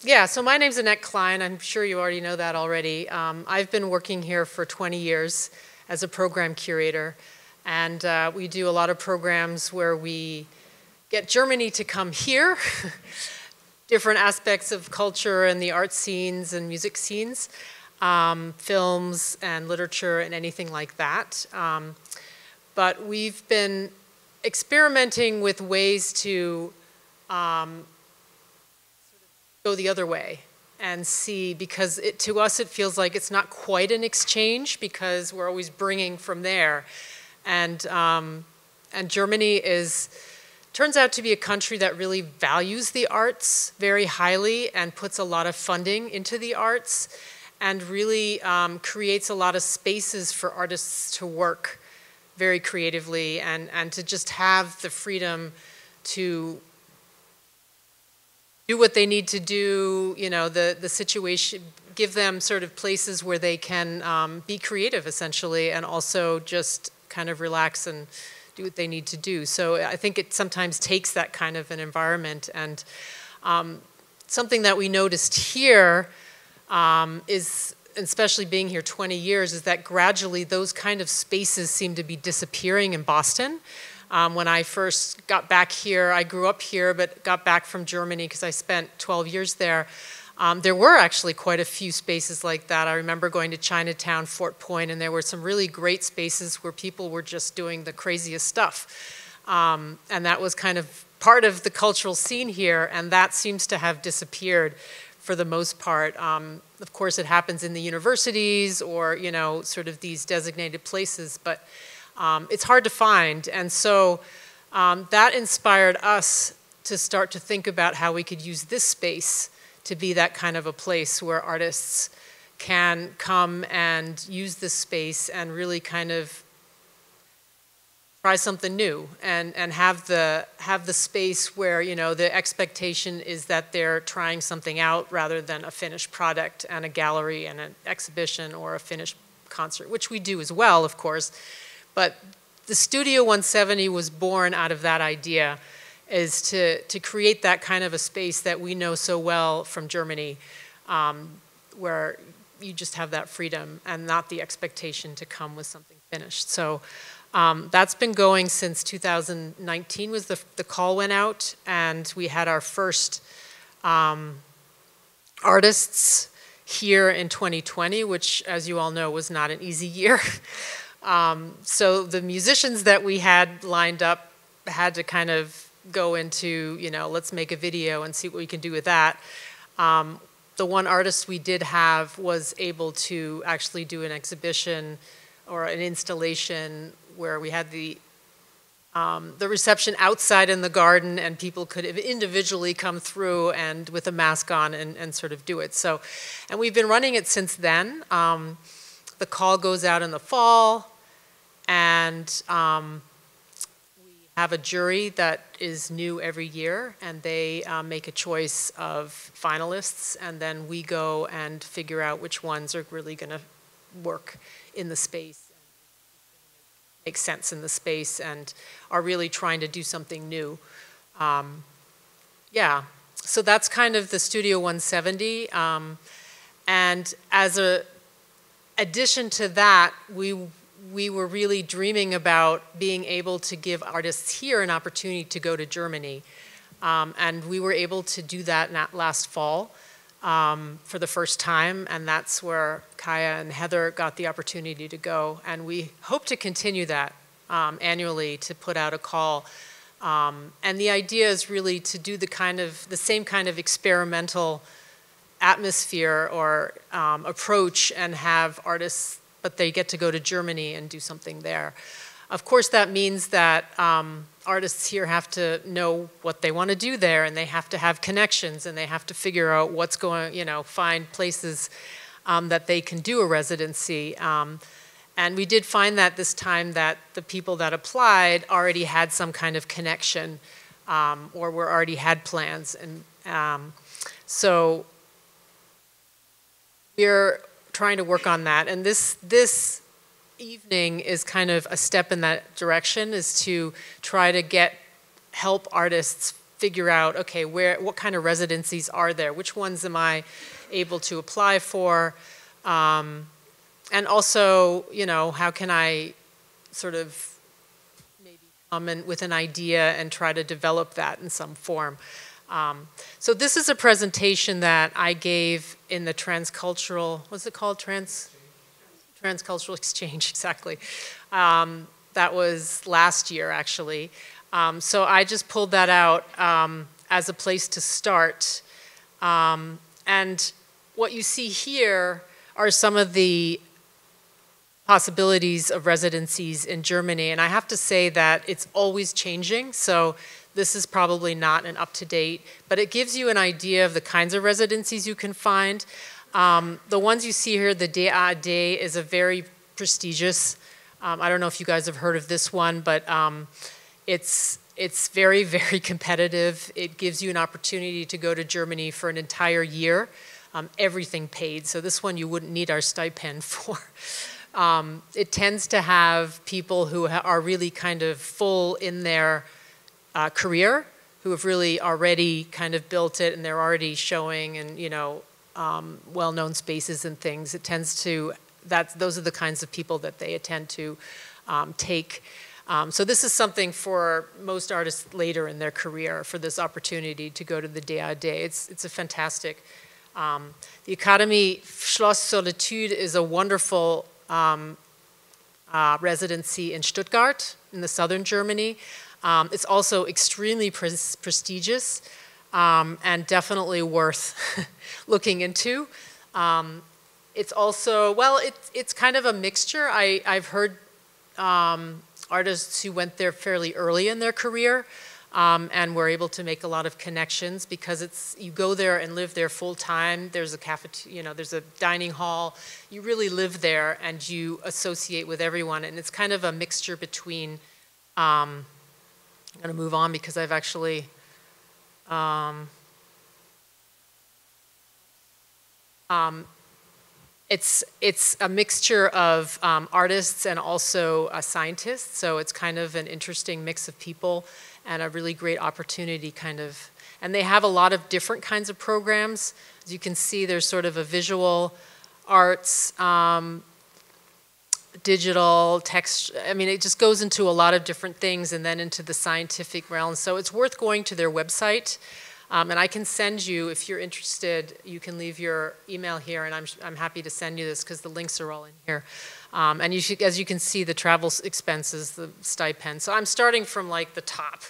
Yeah, so my name's Annette Klein. I'm sure you already know that already. I've been working here for 20 years as a program curator, and we do a lot of programs where we get Germany to come here, different aspects of culture and the art scenes and music scenes, films and literature and anything like that. But we've been experimenting with ways to go the other way and see, because to us it feels like it's not quite an exchange because we're always bringing from there. And Germany turns out to be a country that really values the arts very highly and puts a lot of funding into the arts and really creates a lot of spaces for artists to work very creatively and to just have the freedom to do what they need to do, you know, the situation, give them sort of places where they can be creative essentially and also just kind of relax and do what they need to do. So I think it sometimes takes that kind of an environment, and something that we noticed here is, especially being here 20 years, is that gradually those kind of spaces seem to be disappearing in Boston. When I first got back here, I grew up here, but got back from Germany because I spent 12 years there. There were actually quite a few spaces like that. I remember going to Chinatown, Fort Point, and there were some really great spaces where people were just doing the craziest stuff. And that was kind of part of the cultural scene here, and that seems to have disappeared for the most part. Of course, it happens in the universities or, you know, sort of these designated places, but it's hard to find. And so that inspired us to start to think about how we could use this space to be that kind of a place where artists can come and use this space and really kind of try something new and have the space where, you know, the expectation is that they're trying something out rather than a finished product and a gallery and an exhibition or a finished concert, which we do as well, of course. But the Studio 170 was born out of that idea, is to create that kind of a space that we know so well from Germany, where you just have that freedom and not the expectation to come with something finished. So that's been going since 2019 was the call went out, and we had our first artists here in 2020, which, as you all know, was not an easy year. So the musicians that we had lined up had to kind of go into, you know, let's make a video and see what we can do with that. The one artist we did have was able to actually do an exhibition or an installation where we had the reception outside in the garden, and people could individually come through and with a mask on and sort of do it. So, and we've been running it since then. The call goes out in the fall, and we have a jury that is new every year, and they make a choice of finalists, and then we go and figure out which ones are really going to work in the space, make sense in the space, and are really trying to do something new. Yeah, so that's kind of the Studio 170, and as a addition to that, we were really dreaming about being able to give artists here an opportunity to go to Germany. And we were able to do that last fall for the first time, and that's where Kaya and Heather got the opportunity to go. And we hope to continue that annually, to put out a call. And the idea is really to do the same kind of experimental atmosphere or approach and have artists, but they get to go to Germany and do something there. Of course, that means that artists here have to know what they want to do there, and they have to have connections, and they have to figure out what's going, you know, find places that they can do a residency. And we did find that this time that the people that applied already had some kind of connection or already had plans. And so we're trying to work on that, and this evening is kind of a step in that direction, is to try to help artists figure out, okay, what kind of residencies are there? Which ones am I able to apply for? And also, you know, how can I sort of maybe come in with an idea and try to develop that in some form. So this is a presentation that I gave in the transcultural, what's it called? Transcultural exchange, exactly. That was last year, actually. So I just pulled that out as a place to start. And what you see here are some of the possibilities of residencies in Germany. And I have to say that it's always changing. So this is probably not an up-to-date, but it gives you an idea of the kinds of residencies you can find. The ones you see here, the DAAD is a very prestigious, I don't know if you guys have heard of this one, but it's very, very competitive. It gives you an opportunity to go to Germany for an entire year, everything paid. So this one you wouldn't need our stipend for. It tends to have people who are really kind of full in their career, who have really already kind of built it and they're already showing and, you know, well-known spaces and things. It tends to, those are the kinds of people that they tend to take. So this is something for most artists later in their career, for this opportunity to go to the DAAD. It's a fantastic, the Academy Schloss Solitude is a wonderful residency in Stuttgart, in the southern Germany. It's also extremely prestigious and definitely worth looking into. It's also, well, it's kind of a mixture. I've heard artists who went there fairly early in their career and were able to make a lot of connections because you go there and live there full time. There's a cafeteria, you know, there's a dining hall. You really live there and you associate with everyone, and it's kind of a mixture between. I'm going to move on because I've actually. It's a mixture of artists and also scientists, so it's kind of an interesting mix of people and a really great opportunity kind of. And they have a lot of different kinds of programs. As you can see, there's sort of a visual arts, digital, text, I mean, it just goes into a lot of different things and then into the scientific realm. So it's worth going to their website. And I can send you, if you're interested, you can leave your email here, and I'm happy to send you this because the links are all in here. And you should, as you can see, the travel expenses, the stipend. So I'm starting from like the top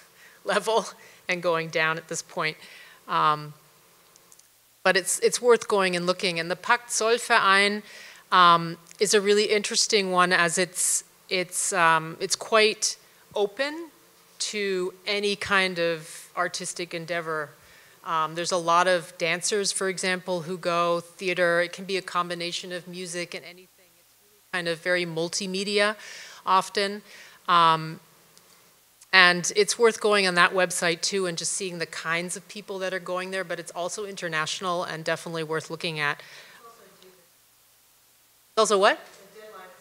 level and going down at this point. But it's worth going and looking. And the Pakt Zollverein is a really interesting one, as it's quite open to any kind of artistic endeavor. There's a lot of dancers, for example, who go, theater. It can be a combination of music and anything. It's really kind of very multimedia often. And it's worth going on that website too and just seeing the kinds of people that are going there, but it's also international and definitely worth looking at. Also what?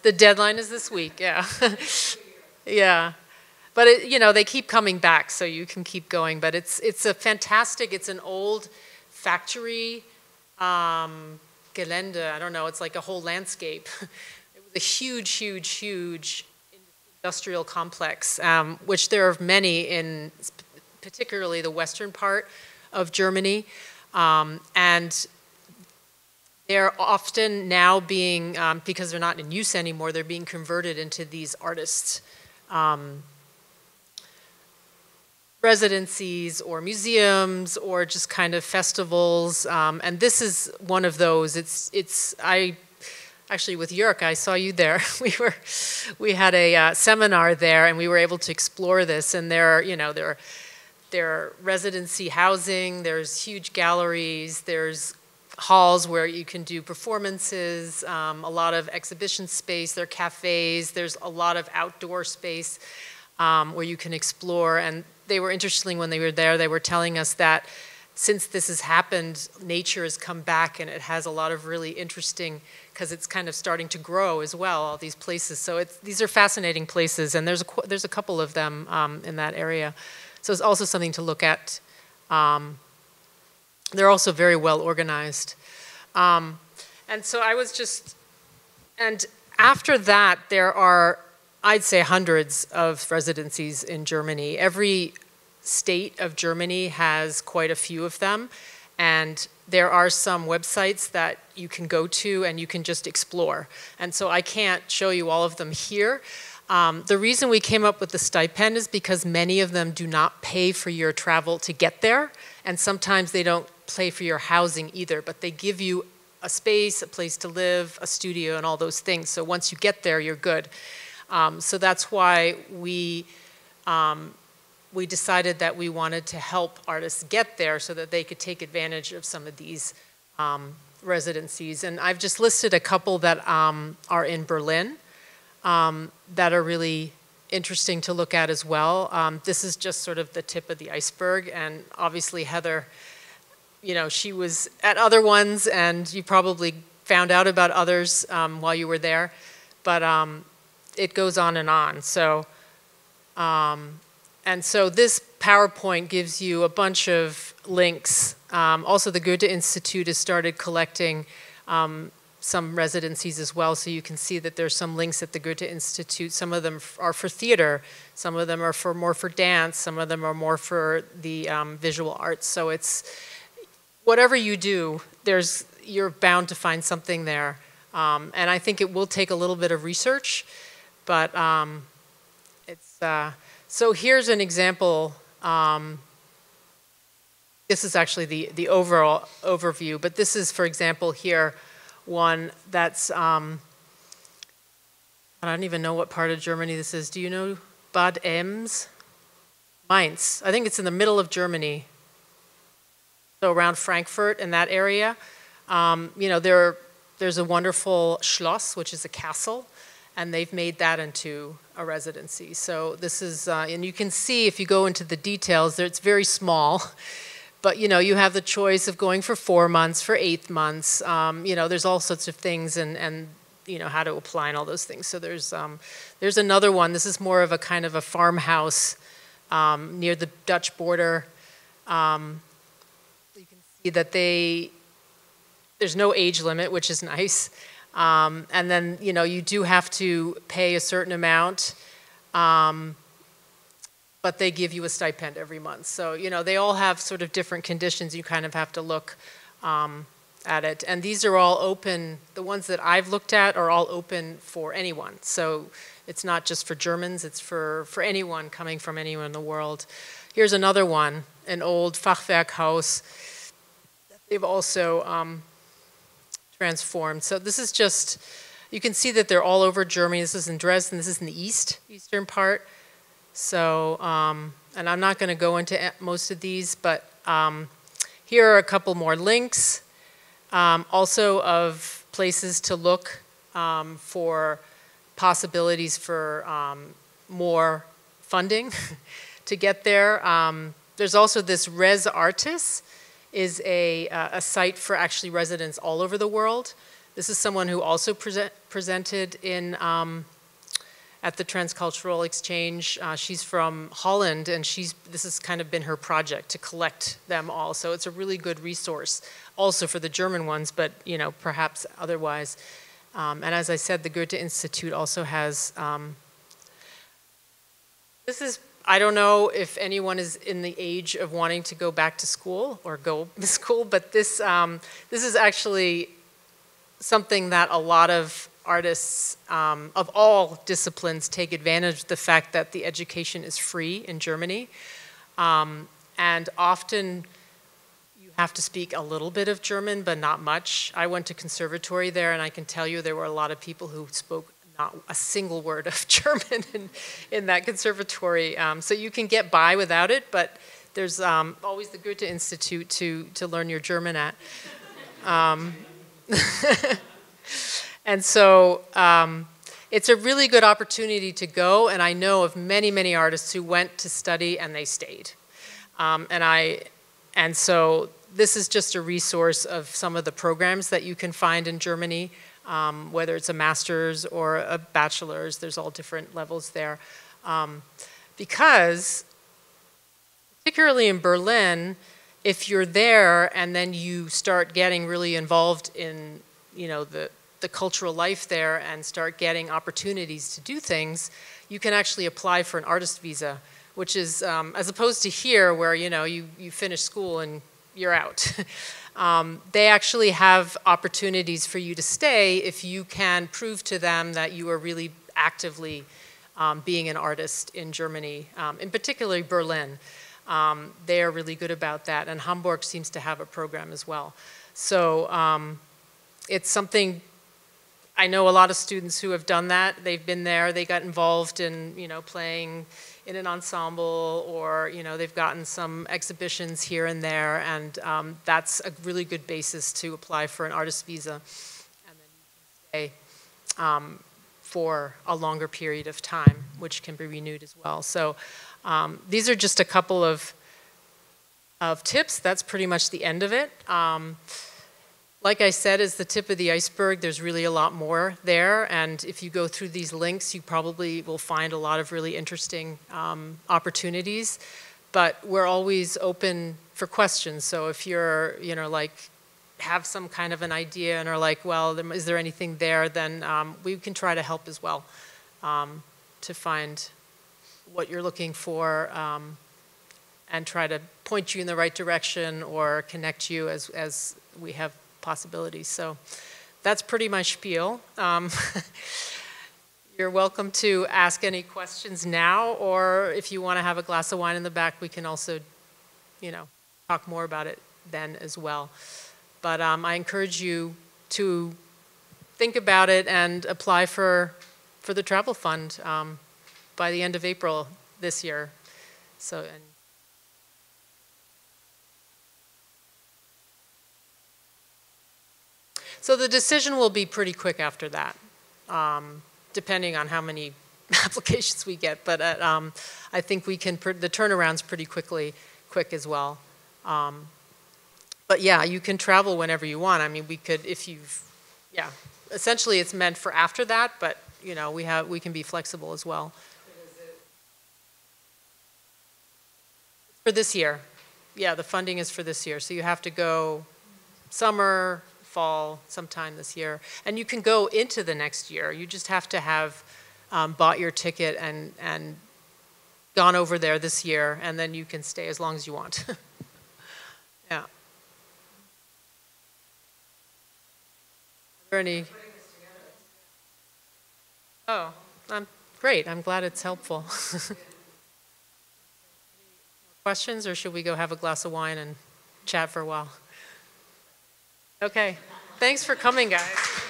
The deadline is this week, yeah. Yeah. But it, you know, they keep coming back, so you can keep going. But it's a fantastic, it's an old factory, Gelände, I don't know, it's like a whole landscape. It was a huge, huge, huge industrial complex, which there are many in particularly the western part of Germany. And they're often now being, because they're not in use anymore, they're being converted into these artists' residencies or museums or just kind of festivals. And this is one of those. Actually with Jörg, I saw you there. We had a seminar there and we were able to explore this, and there are residency housing, there's huge galleries, there's halls where you can do performances, a lot of exhibition space, there are cafes, there's a lot of outdoor space where you can explore. And they were interesting when they were there, they were telling us that since this has happened, nature has come back, and it has a lot of really interesting, because it's kind of starting to grow as well, all these places. So these are fascinating places, and there's a couple of them in that area. So it's also something to look at They're also very well organized. And so I was just, and after that, there are, I'd say, hundreds of residencies in Germany. Every state of Germany has quite a few of them. And there are some websites that you can go to and you can just explore. And so I can't show you all of them here. The reason we came up with the stipend is because many of them do not pay for your travel to get there. And sometimes they don't pay for your housing either, but they give you a space, a place to live, a studio, and all those things. So once you get there, you're good. So that's why we decided that we wanted to help artists get there so that they could take advantage of some of these residencies. And I've just listed a couple that are in Berlin that are really interesting to look at as well. This is just sort of the tip of the iceberg, and obviously Heather, you know, she was at other ones, and you probably found out about others while you were there, but it goes on and on. So, and so this PowerPoint gives you a bunch of links. Also, the Goethe-Institut has started collecting some residencies as well, so you can see that there's some links at the Goethe-Institut. Some of them are for theater, some of them are more for dance, some of them are more for the visual arts. So it's, whatever you do, you're bound to find something there. And I think it will take a little bit of research, but so here's an example. This is actually the overall overview, but this is, for example, here, one that's, I don't even know what part of Germany this is. Do you know Bad Ems? Mainz. I think it's in the middle of Germany. So around Frankfurt in that area. You know, there's a wonderful Schloss, which is a castle, and they've made that into a residency. So this is, and you can see if you go into the details, it's very small. But, you know, you have the choice of going for 4 months, for 8 months. You know, there's all sorts of things and you know, how to apply and all those things. So there's another one. This is more of a kind of a farmhouse near the Dutch border. You can see that there's no age limit, which is nice. And then, you know, you do have to pay a certain amount. But they give you a stipend every month. So, you know, they all have sort of different conditions. You kind of have to look at it. And these are all open. The ones that I've looked at are all open for anyone. So it's not just for Germans, it's for anyone coming from anywhere in the world. Here's another one, an old Fachwerkhaus that they've also transformed. So this is just, you can see that they're all over Germany. This is in Dresden, this is in the eastern part. So, and I'm not going to go into most of these, but here are a couple more links, also of places to look for possibilities for more funding to get there. There's also this Res Artis, is a site for actually residents all over the world. This is someone who also presented in at the Transcultural Exchange. She's from Holland, and this has kind of been her project to collect them all. So it's a really good resource, also for the German ones, but you know, perhaps otherwise. And as I said, the Goethe-Institut also has, this is, I don't know if anyone is in the age of wanting to go back to school or go to school, but this is actually something that a lot of artists of all disciplines take advantage of, the fact that the education is free in Germany. And often you have to speak a little bit of German, but not much. I went to conservatory there, and I can tell you there were a lot of people who spoke not a single word of German in that conservatory. So you can get by without it, but there's always the Goethe-Institut to learn your German at. And so it's a really good opportunity to go, and I know of many, many artists who went to study and they stayed. And so this is just a resource of some of the programs that you can find in Germany, whether it's a master's or a bachelor's. There's all different levels there. Because, particularly in Berlin, if you're there and then you start getting really involved in, the cultural life there and start getting opportunities to do things, you can actually apply for an artist visa, which is, as opposed to here where, you finish school and you're out. They actually have opportunities for you to stay if you can prove to them that you are really actively being an artist in Germany, in particular Berlin. They are really good about that, and Hamburg seems to have a program as well. So it's something, I know a lot of students who have done that. They've been there, they got involved in, playing in an ensemble, or, they've gotten some exhibitions here and there, and that's a really good basis to apply for an artist visa. And then you can stay for a longer period of time, which can be renewed as well. So these are just a couple of tips. That's pretty much the end of it. Like I said, is the tip of the iceberg. There's really a lot more there, and if you go through these links, you probably will find a lot of really interesting opportunities, but we're always open for questions. So if you're, have some kind of an idea and are like, well, is there anything there, then we can try to help as well to find what you're looking for and try to point you in the right direction or connect you as we have possibilities. So that's pretty my spiel. You're welcome to ask any questions now, or if you want to have a glass of wine in the back, we can also, talk more about it then as well. But I encourage you to think about it and apply for the travel fund by the end of April this year. So the decision will be pretty quick after that, depending on how many applications we get. But I think we can, the turnaround's pretty quick as well. But yeah, you can travel whenever you want. I mean, we could, essentially it's meant for after that, but we can be flexible as well. For this year. Yeah, the funding is for this year. So you have to go summer, fall, sometime this year. And you can go into the next year. You just have to have bought your ticket and gone over there this year, and then you can stay as long as you want. Yeah. Are there any? Oh, great. I'm glad it's helpful. Questions, or should we go have a glass of wine and chat for a while? Okay. Thanks for coming, guys.